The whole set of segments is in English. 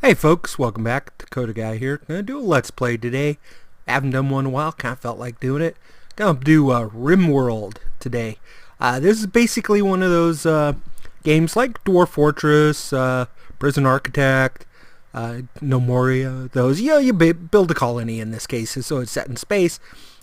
Hey folks, welcome back. Dakota Guy here. Gonna do a Let's Play today. I haven't done one in a while, kinda felt like doing it. Gonna do Rimworld today. This is basically one of those games like Dwarf Fortress, Prison Architect, No Moria, those. You build a colony in this case, so it's set in space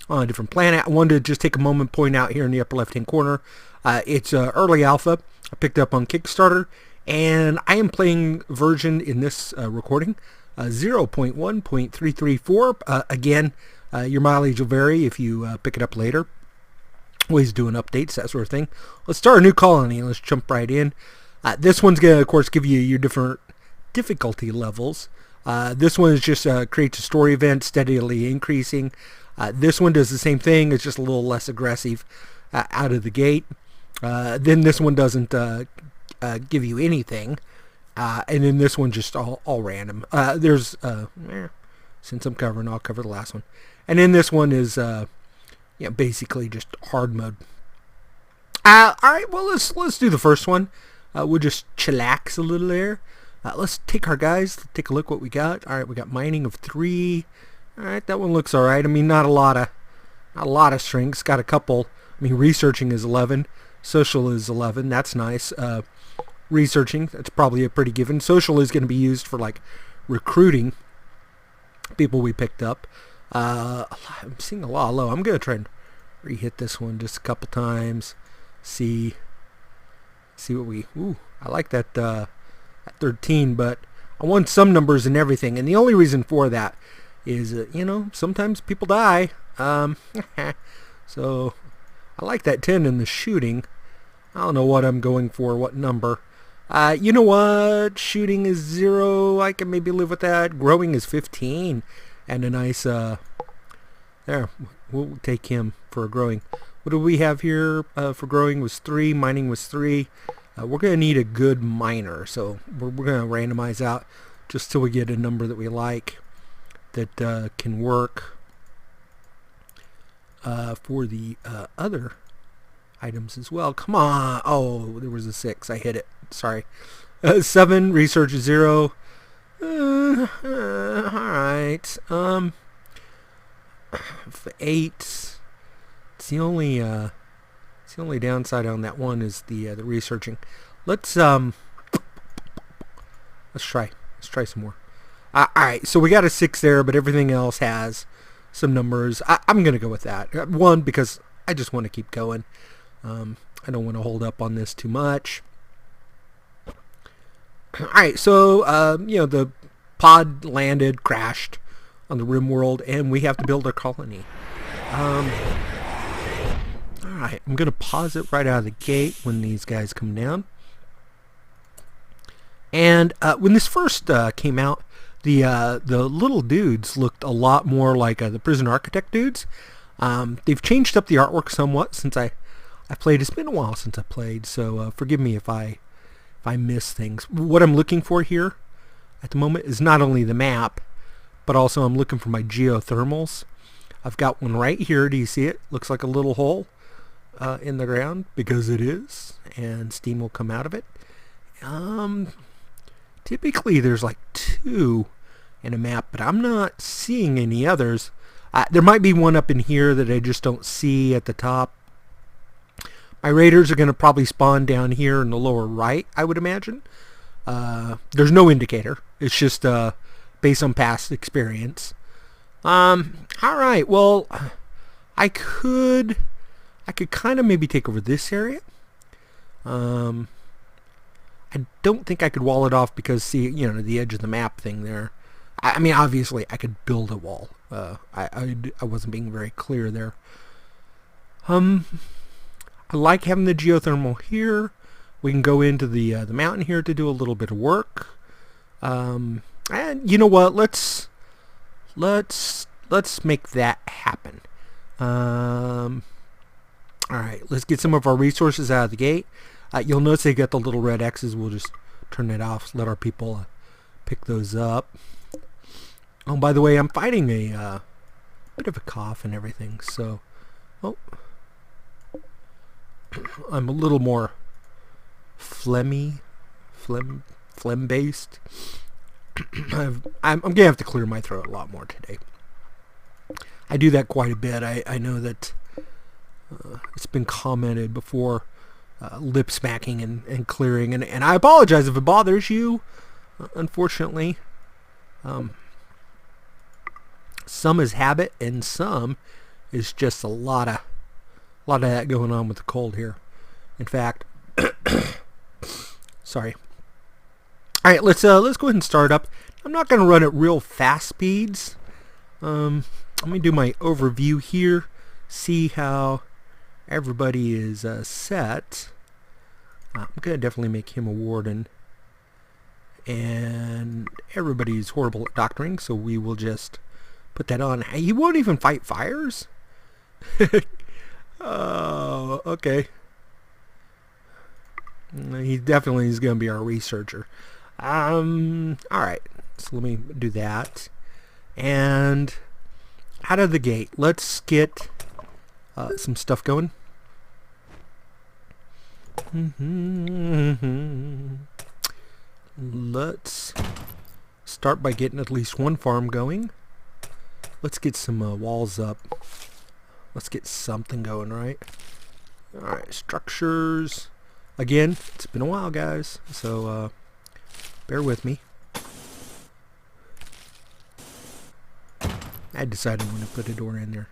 on a different planet. I wanted to just take a moment to point out here in the upper left hand corner. It's early alpha. I picked up on Kickstarter. And I am playing version in this recording 0.1.334. Again, your mileage will vary if you pick it up later. Always doing updates, that sort of thing. Let's start a new colony. Let's jump right in. This one's going to, of course, give you your different difficulty levels. This one is just creates a story event, steadily increasing. This one does the same thing. It's just a little less aggressive out of the gate. Then this one doesn't give you anything, and then this one just all random. Since I'm covering, I'll cover the last one, and then this one is basically just hard mode. All right, well let's do the first one. We'll just chillax a little there. Let's take our guys. Let's take a look what we got. All right, we got mining of 3. All right, that one looks all right. I mean, not a lot of strengths. Got a couple. I mean, researching is 11. Social is 11. That's nice. Researching, that's probably a pretty given. Social is going to be used for like recruiting people we picked up. I'm seeing a lot low. I'm going to try and re-hit this one just a couple times. See what we... Ooh, I like that at 13, but I want some numbers and everything. And the only reason for that is, sometimes people die. So I like that 10 in the shooting. I don't know what I'm going for, what number. You know what? Shooting is 0. I can maybe live with that. Growing is 15. And a nice, there, we'll take him for growing. What do we have here for growing was 3. Mining was 3. We're going to need a good miner. So we're going to randomize out just till we get a number that we like that can work for the other items as well. Come on. Oh, there was a 6. I hit it. Sorry. 7. Research 0. Alright. 8. It's the only downside on that one is the researching. Let's try some more. Alright, so we got a 6 there, but everything else has some numbers. I'm gonna go with that. 1, because I just want to keep going. I don't want to hold up on this too much. Alright, so, the pod landed, crashed on the Rimworld, and we have to build our colony. Alright, I'm going to pause it right out of the gate when these guys come down. And when this first came out, the little dudes looked a lot more like the Prison Architect dudes. They've changed up the artwork somewhat since I played. It's been a while since I played, so forgive me if I miss things. What I'm looking for here at the moment is not only the map, but also I'm looking for my geothermals. I've got one right here. Do you see it? Looks like a little hole in the ground, because it is, and steam will come out of it. Typically there's like 2 in a map, but I'm not seeing any others. There might be one up in here that I just don't see at the top. My raiders are going to probably spawn down here in the lower right, I would imagine. There's no indicator. It's just based on past experience. Alright, well, I could kind of maybe take over this area. I don't think I could wall it off because, see, the edge of the map thing there. I mean, obviously, I could build a wall. I wasn't being very clear there. I like having the geothermal here. We can go into the mountain here to do a little bit of work. And you know what? Let's make that happen. All right, let's get some of our resources out of the gate. You'll notice they got the little red X's. We'll just turn it off. Let our people pick those up. Oh, by the way, I'm fighting a bit of a cough and everything. So, I'm a little more phlegm based. I'm gonna have to clear my throat a lot more today. I do that quite a bit. I know that it's been commented before, lip smacking and clearing, and I apologize if it bothers you. Unfortunately, some is habit and some is just a lot of that going on with the cold here. In fact, sorry. All right, let's go ahead and start up. I'm not going to run at real fast speeds. Let me do my overview here, see how everybody is set. I'm going to definitely make him a warden. And everybody's horrible at doctoring, so we will just put that on. He won't even fight fires? Oh, okay. He definitely is going to be our researcher. Alright, so let me do that. And out of the gate, let's get some stuff going. Let's start by getting at least one farm going. Let's get some walls up. Let's get something going, right? Alright, structures. Again, it's been a while, guys, so bear with me. I decided when to put a door in there.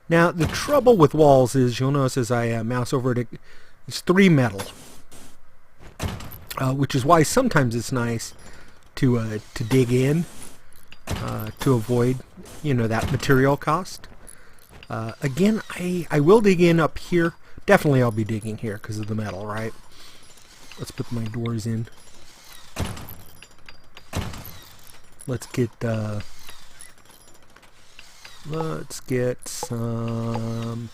Now, the trouble with walls is, you'll notice as I mouse over it, it's 3 metal. Which is why sometimes it's nice to dig in to avoid, that material cost. Again, I will dig in up here. Definitely I'll be digging here because of the metal, right? Let's put my doors in. Let's get some.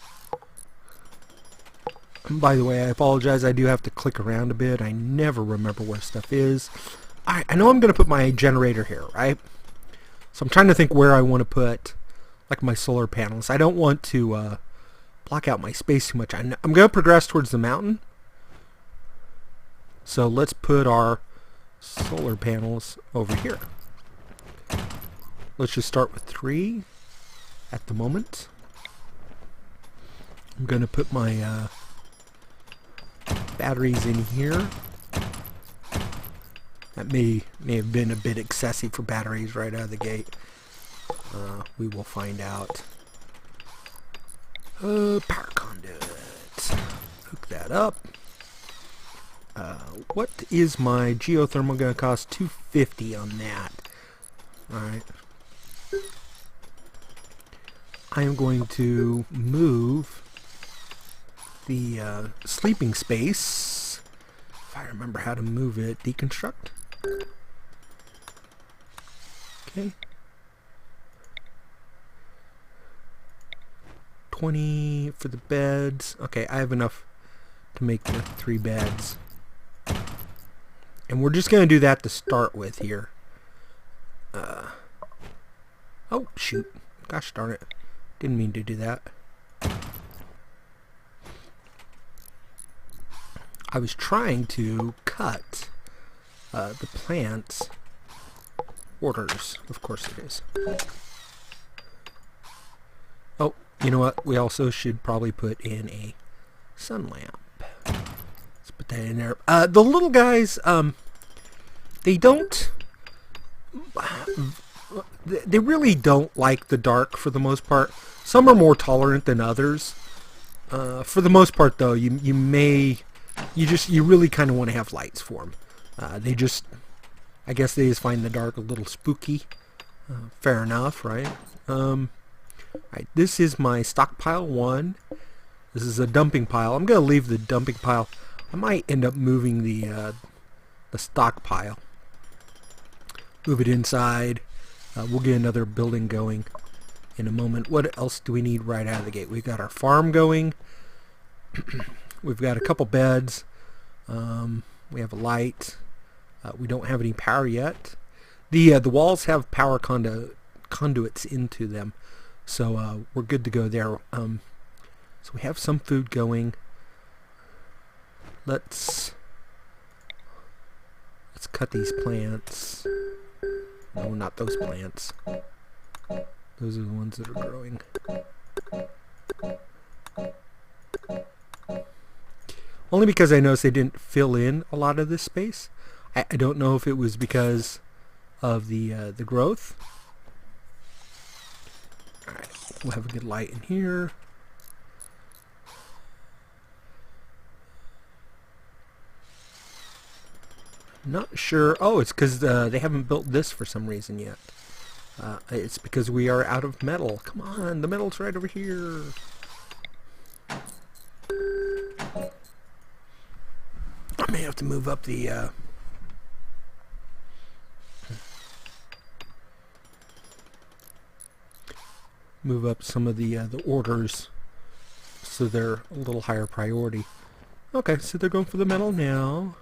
By the way, I apologize. I do have to click around a bit. I never remember where stuff is. I know I'm going to put my generator here, right? So I'm trying to think where I want to put, like, my solar panels. I don't want to block out my space too much. I'm going to progress towards the mountain. So let's put our solar panels over here. Let's just start with 3 at the moment. I'm going to put my batteries in here. That may have been a bit excessive for batteries right out of the gate. We will find out. Power conduit. Hook that up. What is my geothermal going to cost? $250 on that. Alright. I am going to move the sleeping space. If I remember how to move it. Deconstruct. Okay. 20 for the beds. Okay, I have enough to make the 3 beds. And we're just going to do that to start with here. Oh, shoot. Gosh darn it. Didn't mean to do that. I was trying to cut the plant's orders. Of course it is. Oh, you know what? We also should probably put in a sun lamp. Let's put that in there. The little guys, they don't... They really don't like the dark for the most part. Some are more tolerant than others. For the most part, though, you really kind of want to have lights for them. I guess they just find the dark a little spooky. Fair enough, right? Alright, this is my stockpile 1. This is a dumping pile. I'm going to leave the dumping pile. I might end up moving the stockpile. Move it inside. We'll get another building going in a moment. What else do we need right out of the gate? We've got our farm going. We've got a couple beds. We have a light. We don't have any power yet. The walls have power conduits into them, so we're good to go there. So we have some food going. Let's Let's cut these plants. No, not those plants. Those are the ones that are growing. Only because I noticed they didn't fill in a lot of this space. I don't know if it was because of the growth. Alright, we'll have a good light in here. Not sure. Oh, it's because they haven't built this for some reason yet. It's because we are out of metal. Come on, the metal's right over here. I may have to move up the... move up some of the orders so they're a little higher priority. Okay, so they're going for the metal now.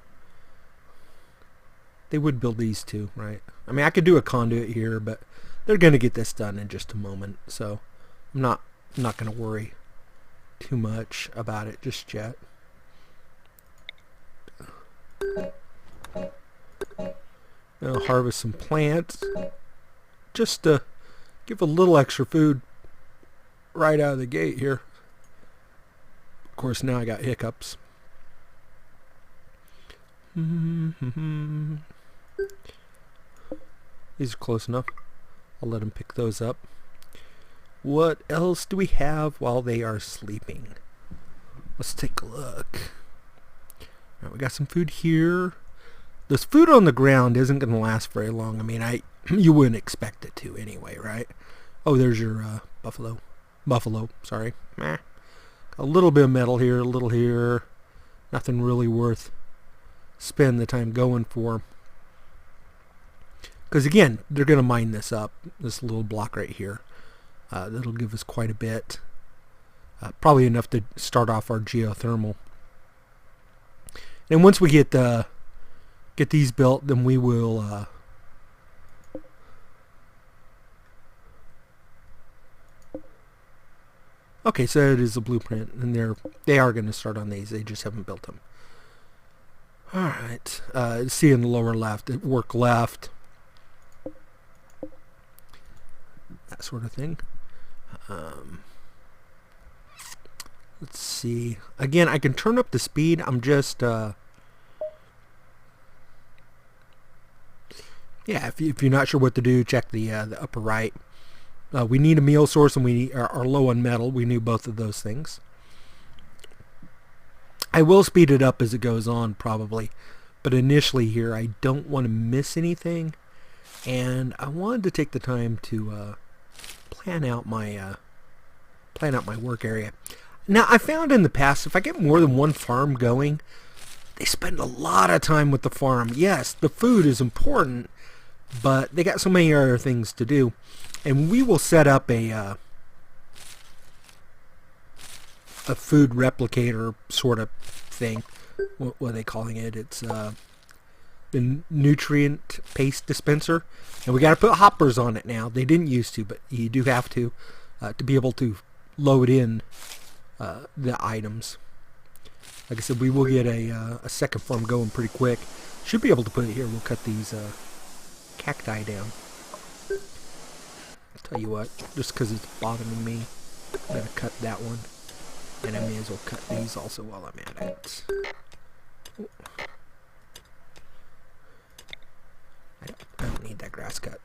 They would build these too, right? I mean, I could do a conduit here, but they're going to get this done in just a moment, so I'm not going to worry too much about it just yet. I'll harvest some plants just to give a little extra food right out of the gate here. Of course, now I got hiccups. These are close enough. I'll let them pick those up. What else do we have while they are sleeping? Let's take a look. Alright, we got some food here. This food on the ground isn't going to last very long. I mean, you wouldn't expect it to anyway, right? Oh, there's your buffalo. Buffalo, sorry. Meh. A little bit of metal here, a little here. Nothing really worth spending the time going for. Because again, they're going to mine this up, this little block right here. That'll give us quite a bit. Probably enough to start off our geothermal. And once we get these built, then we will okay, so it is a blueprint, and they are going to start on these. They just haven't built them. All right. See in the lower left, work left, that sort of thing. Let's see. Again, I can turn up the speed. I'm just yeah. If you're not sure what to do, check the upper right. We need a meal source, and we are low on metal. We need both of those things. I will speed it up as it goes on, probably. But initially here, I don't want to miss anything. And I wanted to take the time to plan out my work area. Now, I found in the past, if I get more than one farm going, they spend a lot of time with the farm. Yes, the food is important, but they got so many other things to do. And we will set up a food replicator sort of thing. What are they calling it? It's the nutrient paste dispenser. And we got to put hoppers on it now. They didn't used to, but you do have to be able to load in the items. Like I said, we will get a second farm going pretty quick. Should be able to put it here. We'll cut these cacti down. I'll tell you what, just because it's bothering me, I'm going to cut that one. And I may as well cut these also while I'm at it. I don't need that grass cut.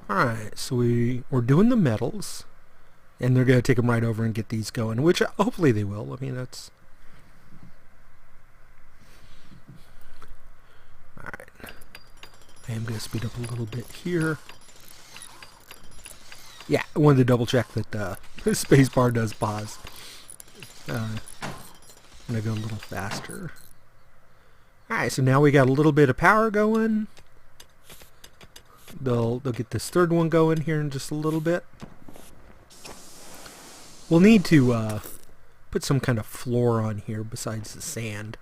Alright, so we're doing the metals. And they're going to take them right over and get these going, which hopefully they will. I mean, that's... Alright. I am going to speed up a little bit here. Yeah, I wanted to double check that the space bar does pause. I'm going to go a little faster. Alright, so now we got a little bit of power going. They'll get this third one going here in just a little bit. We'll need to put some kind of floor on here besides the sand.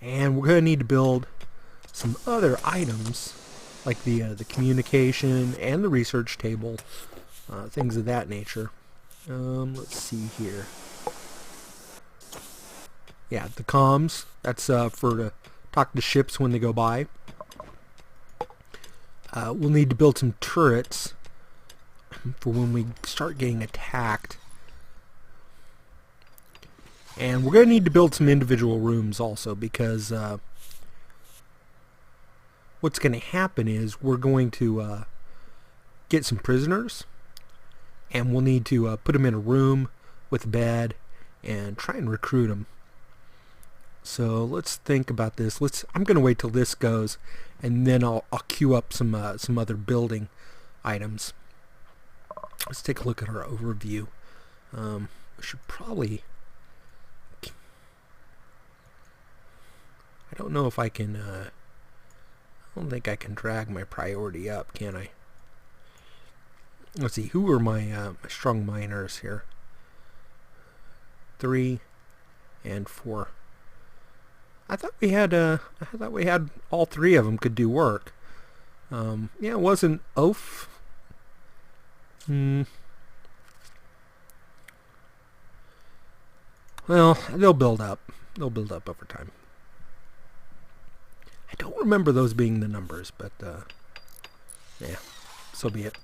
And we're going to need to build some other items like the communication and the research table, things of that nature. Let's see here. Yeah, the comms. That's for to talk to ships when they go by. We'll need to build some turrets for when we start getting attacked. And we're going to need to build some individual rooms also, because what's going to happen is we're going to get some prisoners, and we'll need to put them in a room with a bed and try and recruit them. So let's think about this. I'm going to wait till this goes, and then I'll queue up some other building items. Let's take a look at our overview. I should probably... I don't know if I can... I don't think I can drag my priority up, can I? Let's see, who are my strong miners here? 3 and 4. I thought we had all 3 of them could do work. Yeah, it wasn't Oaf. Well, they'll build up. They'll build up over time. I don't remember those being the numbers, but yeah, so be it.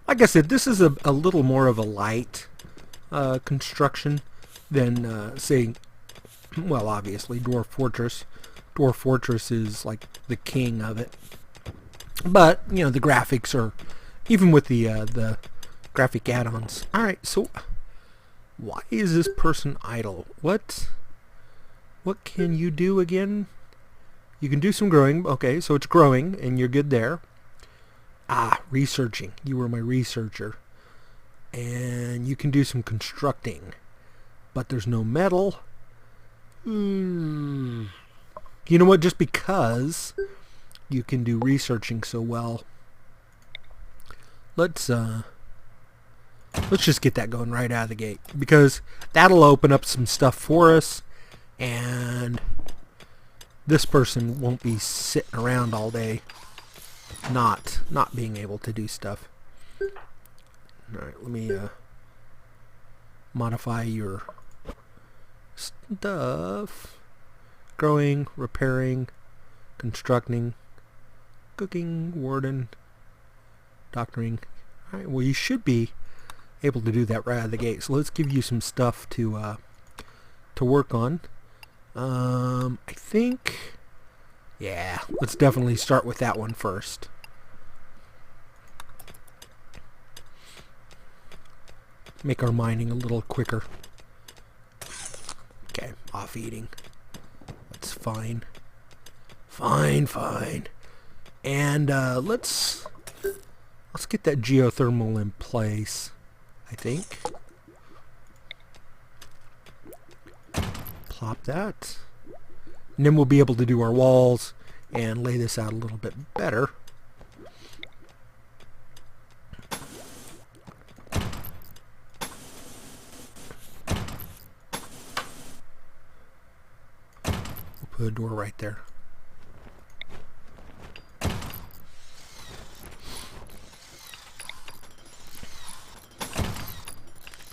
Like I said, this is a little more of a light construction than, say, well, obviously, Dwarf Fortress. Dwarf Fortress is like the king of it. But, you know, the graphics are, even with the graphic add-ons. Alright, so why is this person idle? What can you do again? You can do some growing. Okay, so it's growing, and you're good there. Ah, researching. You were my researcher. And you can do some constructing. But there's no metal. You know what? Just because you can do researching so well, let's just get that going right out of the gate, because that'll open up some stuff for us, and this person won't be sitting around all day not being able to do stuff. Alright, let me modify your stuff. Growing, repairing, constructing, cooking, warden, doctoring. Alright, well, you should be able to do that right out of the gate. So let's give you some stuff to work on. I think, yeah, let's definitely start with that one first. Make our mining a little quicker. Okay, off eating. That's fine. Fine. And let's get that geothermal in place, I think. Plop that. And then we'll be able to do our walls and lay this out a little bit better. We'll put a door right there.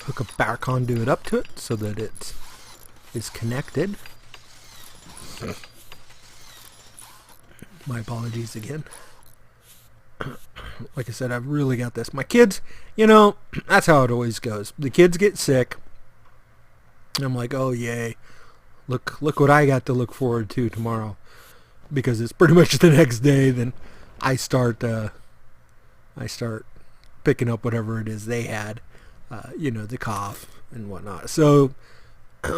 Hook a power conduit up to it so that it is connected. My apologies again. Like I said, I've really got this. My kids, you know, that's how it always goes. The kids get sick. And I'm like, oh yay. Look what I got to look forward to tomorrow. Because it's pretty much the next day. Then I start picking up whatever it is they had. You know, the cough and whatnot. So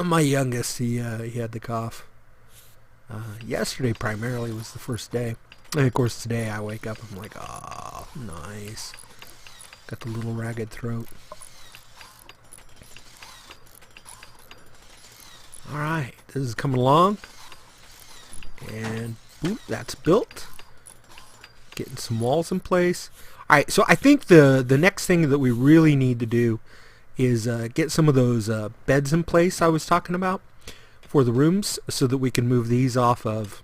my youngest, he had the cough. Yesterday primarily was the first day. And of course today I wake up, I'm like, oh, nice. Got the little ragged throat. Alright, this is coming along. And boop, that's built. Getting some walls in place. Alright, so I think the next thing that we really need to do is get some of those beds in place I was talking about for the rooms, so that we can move these off of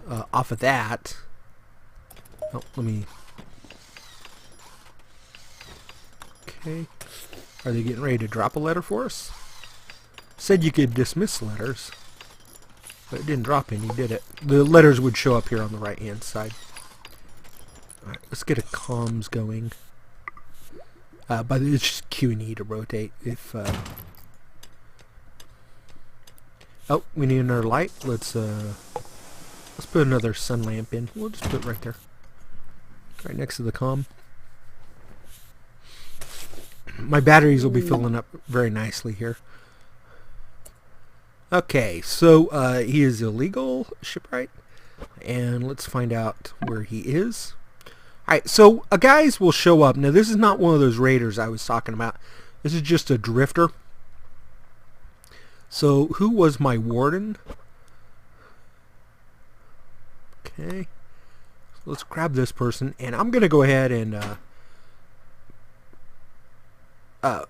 off of that. Oh, let me... Okay. Are they getting ready to drop a letter for us? Said you could dismiss letters, but it didn't drop any, did it? The letters would show up here on the right-hand side. Alright, let's get a comms going. But it's just Q and E to rotate. If oh, we need another light. Let's put another sun lamp in. We'll just put it right there, right next to the comm. My batteries will be filling up very nicely here. Okay, so he is illegal, shipwright, and let's find out where he is. Alright, so guys will show up. Now, this is not one of those raiders I was talking about. This is just a drifter. So, who was my warden? Okay. So let's grab this person, and I'm going to go ahead and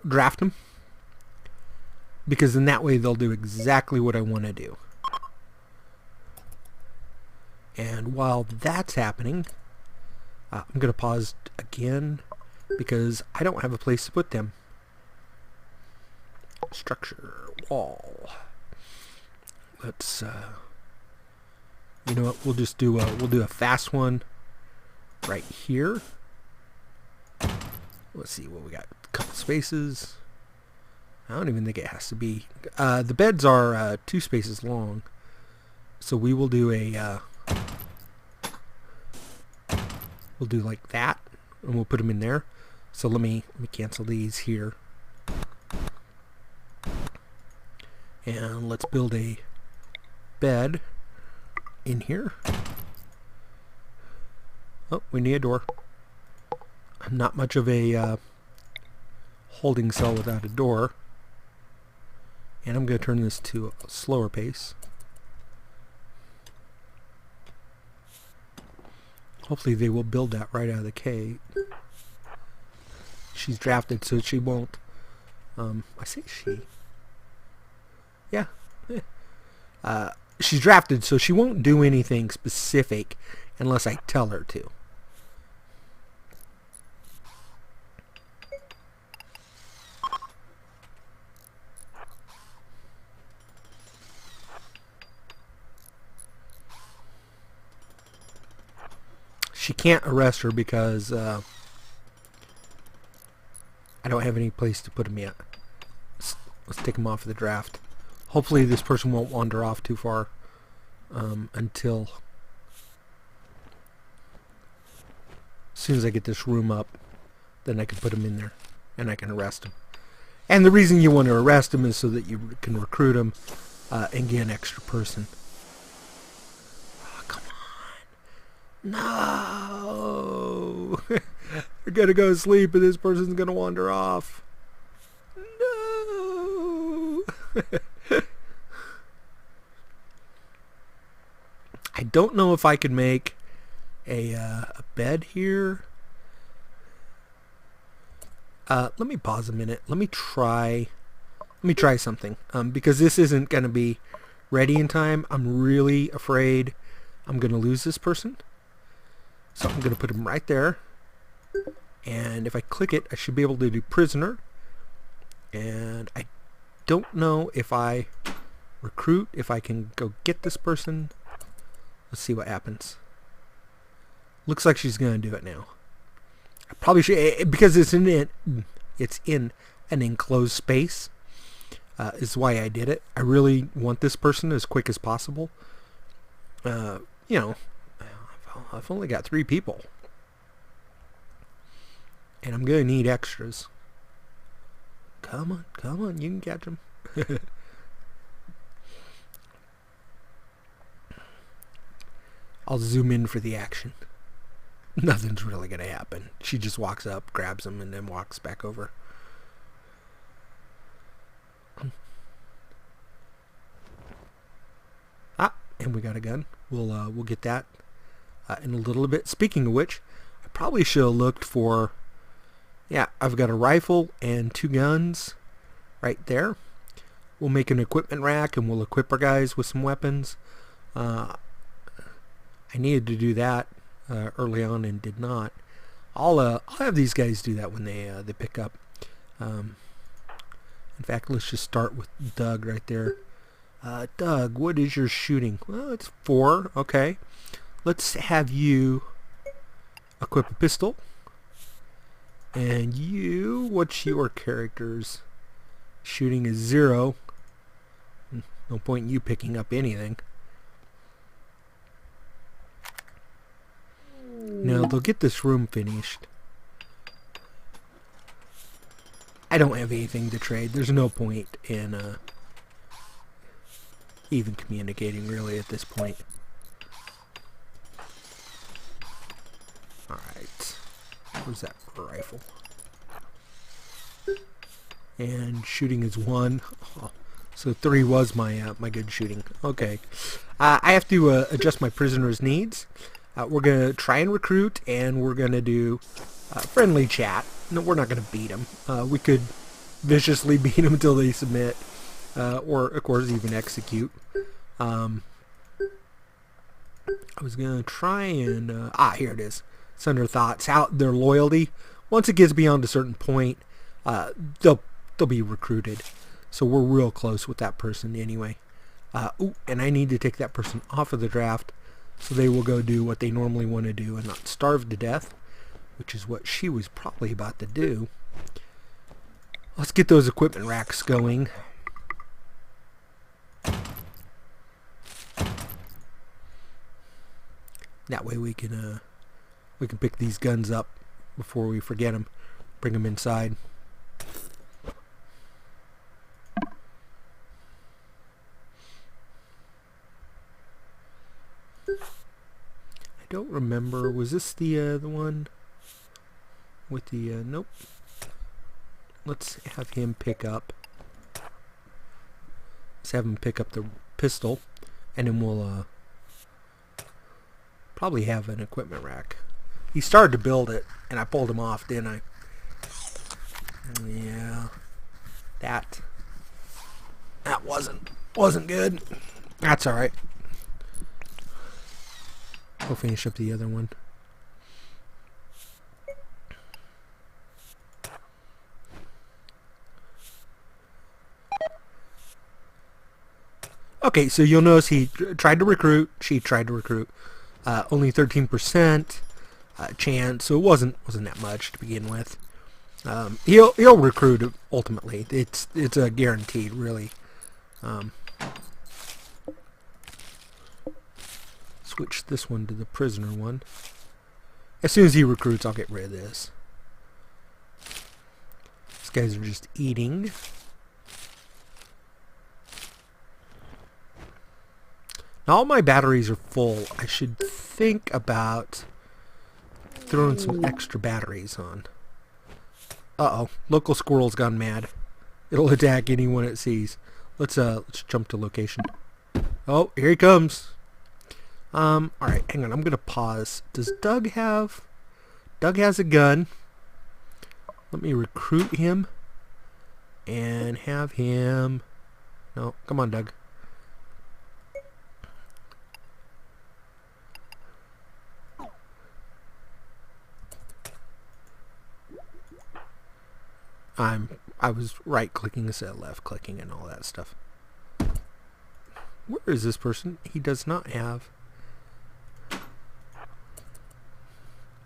draft them. Because in that way, they'll do exactly what I want to do. And while that's happening... I'm going to pause again because I don't have a place to put them. Structure, wall. Let's, you know what, we'll just do a fast one right here. Let's see what we got. A couple spaces. I don't even think it has to be. The beds are 2 spaces long. So we will do a... we'll do like that, and we'll put them in there. So let me cancel these here. And let's build a bed in here. Oh, we need a door. I'm not much of a holding cell without a door. And I'm going to turn this to a slower pace. Hopefully they will build that right out of the K. She's drafted, so she won't. I say she. Yeah. She's drafted, so she won't do anything specific unless I tell her to. She can't arrest her because I don't have any place to put him yet. Let's take him off of the draft. Hopefully this person won't wander off too far until as soon as I get this room up, then I can put him in there and I can arrest him. And the reason you want to arrest him is so that you can recruit him and get an extra person. No! We're gonna go to sleep and this person's gonna wander off. No! I don't know if I could make a bed here. Let me pause a minute. Let me try something. Because this isn't gonna be ready in time. I'm really afraid I'm gonna lose this person. So I'm going to put him right there. And if I click it, I should be able to do prisoner. And I don't know if I recruit, if I can go get this person. Let's see what happens. Looks like she's going to do it now. I probably should, because it's in an enclosed space. Is why I did it. I really want this person as quick as possible. You know, I've only got 3 people. And I'm going to need extras. Come on, you can catch them. I'll zoom in for the action. Nothing's really going to happen. She just walks up, grabs them, and then walks back over. And we got a gun. We'll get that in a little bit. Speaking of which, I probably should have looked for... Yeah, I've got a rifle and 2 guns right there. We'll make an equipment rack and we'll equip our guys with some weapons. I needed to do that early on and did not. I'll have these guys do that when they pick up. In fact, let's just start with Doug right there. Doug, what is your shooting? Well, it's 4. Okay. Let's have you equip a pistol. And you, what's your character's shooting is 0. No point in you picking up anything. Now, they'll get this room finished. I don't have anything to trade. There's no point in even communicating, really, at this point. Alright. Where's that rifle? And shooting is 1. Oh, so 3 was my my good shooting. Okay. I have to adjust my prisoner's needs. We're going to try and recruit, and we're going to do friendly chat. No, we're not going to beat them. We could viciously beat them until they submit, or, of course, even execute. I was going to try and... here it is. Send their thoughts out, their loyalty. Once it gets beyond a certain point, they'll be recruited. So we're real close with that person anyway. And I need to take that person off of the draft, so they will go do what they normally want to do and not starve to death, which is what she was probably about to do. Let's get those equipment racks going. That way we can pick these guns up before we forget them. Bring them inside. I don't remember. Was this the one with the nope? Let's have him pick up. Let's have him pick up the pistol, and then we'll probably have an equipment rack. He started to build it, and I pulled him off, didn't I? Yeah, that wasn't good. That's all right. We'll finish up the other one. Okay, so you'll notice he tried to recruit. She tried to recruit. Only 13% chance, so it wasn't that much to begin with. He'll recruit ultimately. It's a guaranteed, really. Switch this one to the prisoner one. As soon as he recruits, I'll get rid of this. These guys are just eating. Now all my batteries are full. I should think about throwing some extra batteries on. Uh-oh. Local squirrel's gone mad. It'll attack anyone it sees. Let's jump to location. Oh, here he comes. Alright, hang on. I'm gonna pause. Does Doug have... Doug has a gun. Let me recruit him. And have him... No, come on, Doug. I was right-clicking instead of left-clicking and all that stuff. Where is this person? He does not have...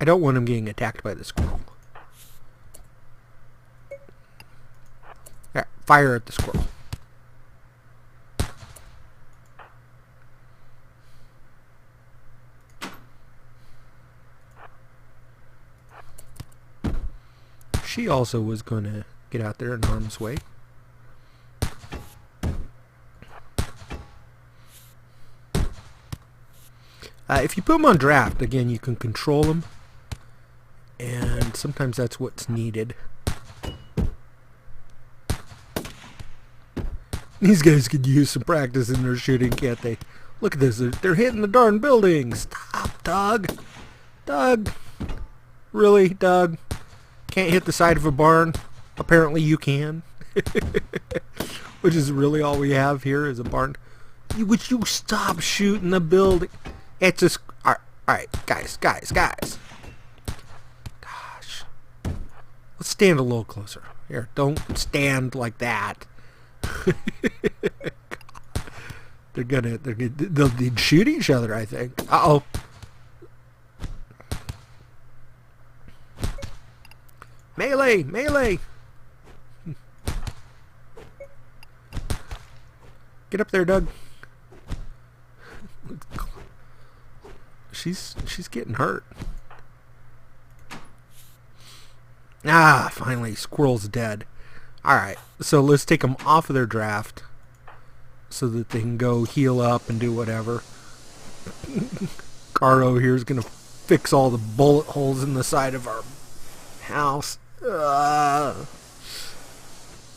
I don't want him getting attacked by the squirrel. Alright, fire at the squirrel. She also was going to get out there in harm's way. If you put them on draft, again, you can control them. And sometimes that's what's needed. These guys could use some practice in their shooting, can't they? Look at this. They're hitting the darn building. Stop, Doug. Doug. Really, Doug? Can't hit the side of a barn? Apparently you can. Which is really all we have here is a barn. Would you stop shooting the building? It's just... Alright, guys. Gosh. Let's stand a little closer. Here, don't stand like that. They'll shoot each other, I think. Uh-oh. Melee! Get up there, Doug. She's getting hurt. Ah, finally, Squirrel's dead. Alright, so let's take them off of their draft so that they can go heal up and do whatever. Caro here is going to fix all the bullet holes in the side of our house.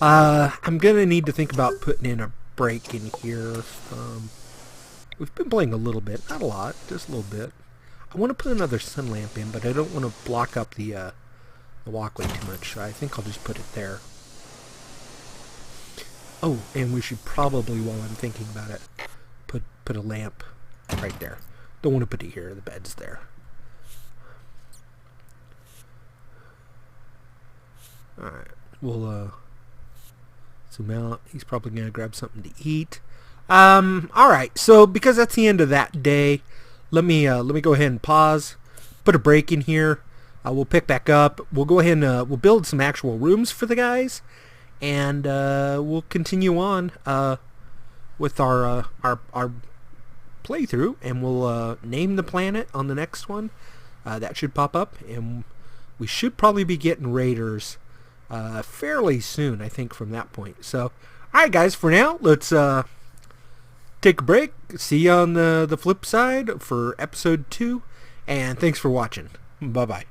I'm going to need to think about putting in a break in here. We've been playing a little bit, not a lot, just a little bit. I want to put another sun lamp in, but I don't want to block up the walkway too much, so I think I'll just put it there. Oh, and we should probably, while I'm thinking about it, put a lamp right there. Don't want to put it here, the bed's there. Alright, we'll zoom out. He's probably going to grab something to eat. Alright, so because that's the end of that day, let me go ahead and pause, put a break in here. We'll pick back up. We'll go ahead and we'll build some actual rooms for the guys, and we'll continue on with our playthrough, and we'll name the planet on the next one. That should pop up, and we should probably be getting raiders fairly soon, I think, from that point. So, alright guys, for now, let's take a break. See you on the flip side for episode 2, and thanks for watching. Bye-bye.